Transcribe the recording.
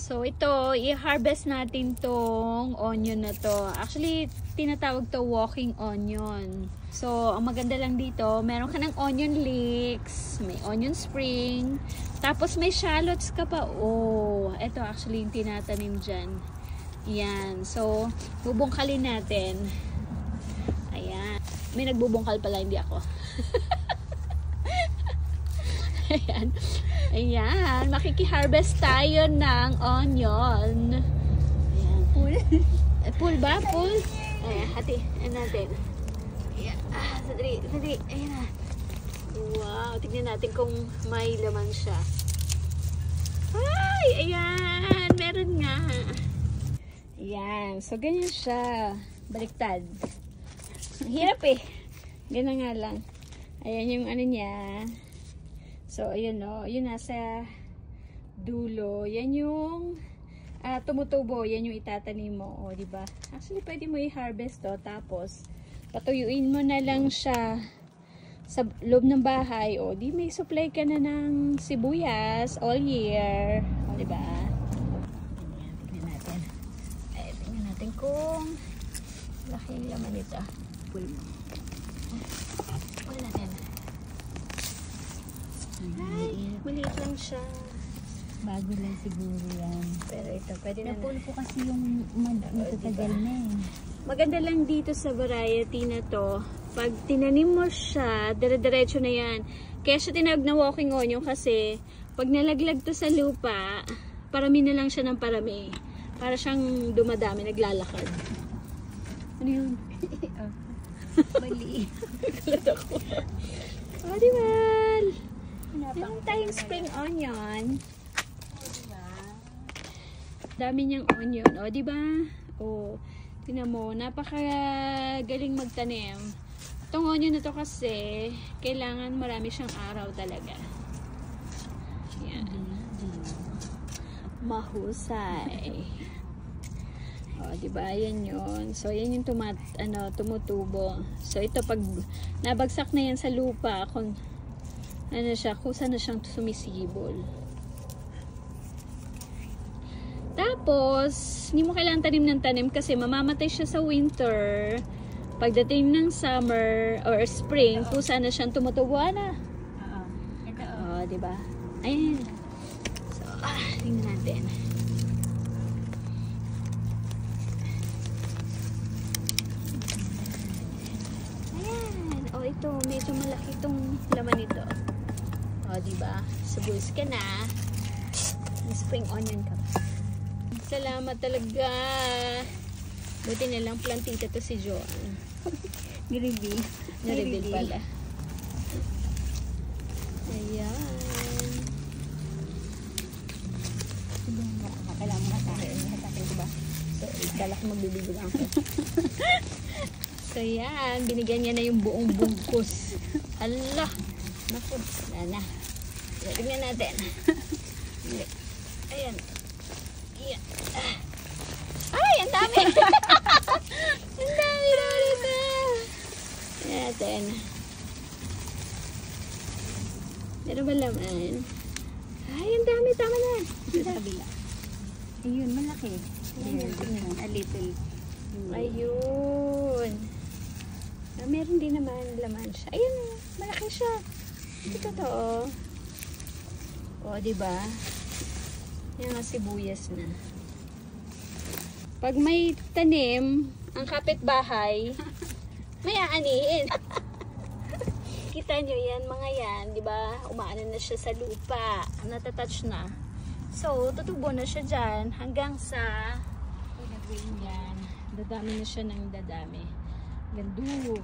So ito, i-harvest natin tong onion na to. Actually, tinatawag to walking onion. So, ang maganda lang dito, meron ka ng onion leeks, may onion spring, tapos may shallots ka pa. Oh, ito actually yung tinatanim dyan. Yan. So, bubungkalin natin. Ayan. May nagbubungkal pala, hindi ako. Ayan. Ayan. Makiki-harvest tayo ng onion. Ayan. Pool. Pool ba? Pool? Ayan. Hati. Ayan natin. Ayan. Sadali. Sadali. Ayan na. Wow. Tignan natin kung may laman siya. Ay! Ayan. Meron nga. Ayan. So, ganyan siya. Baliktad. Ang hirap eh. Ganyan nga lang. Ayan yung ano niya. So, ayun o. Yun nasa dulo. Yan yung tumutubo. Yan yung itatanim mo. O, diba? Actually, pwede mo i-harvest to. Tapos, patuyuin mo na lang siya sa loob ng bahay. O, di may supply ka na ng sibuyas all year. O, diba? Ayan, tingnan natin. Ay, tingnan natin kung laki yung laman nito. Pull natin. Ay, maliit lang siya. Bago lang siguro yan. Pero ito, pwede na. Napul ko kasi yung matatagal na eh. Maganda lang dito sa variety na to, pag tinanim mo siya, dire-diretso na yan. Kaya siya tinawag na walking onion kasi pag nalaglag to sa lupa, parami na lang siya ng parami. Para siyang dumadami, naglalakad. Ano yun? Mali. Kalat ako. O, diba? Meron tayong spring onion. Dami niyang onion. O, diba? O, tingnan mo, napakagaling magtanim. Itong onion na to kasi, kailangan marami siyang araw talaga. Yan. Mahusay. O, diba? Yan yun. So, yan yung tumutubo. So, ito, pag nabagsak na yan sa lupa, kung ano siya, kusa na siyang sumisibol. Tapos, hindi mo kailangan tanim ng tanim kasi mamamatay siya sa winter. Pagdating ng summer or spring, kusa na siyang tumutubo na. Oo. Ito o. O, diba? Ayan. So, tingnan natin. Ayan. O, ito. Medyo malaki itong laman nito. O, diba? Subus ka na. May spring onion ka pa. Salamat talaga. Buti na lang plantita to si Joanne. Nireveal. Na-reveal pala. Ayan. Kailangan mo hatakin. Hatakin ko ba? So, kala ko magbibigil ako. So, yan. Binigyan niya na yung buong bungkus. Allah. Naku. Wala na. Tignan natin. Ayan. Ayan. Ay, ang dami. Ang dami na ulit. Ayan natin. Meron ba laman? Ay, ang dami. Tama na. Sa kabila. Ayun, malaki. Ayun. A little. Ayun. Meron din naman laman siya. Ayun, malaki siya. Ito to, oh. O, diba? Yan nga sibuyas na. Pag may tanim, ang kapitbahay, may aanihin. Kita nyo yan, mga yan, diba? Umaano na siya sa lupa. Natatouch na. So, tutubo na siya dyan hanggang sa yan. Dadami na siya ng dadami. Gandun.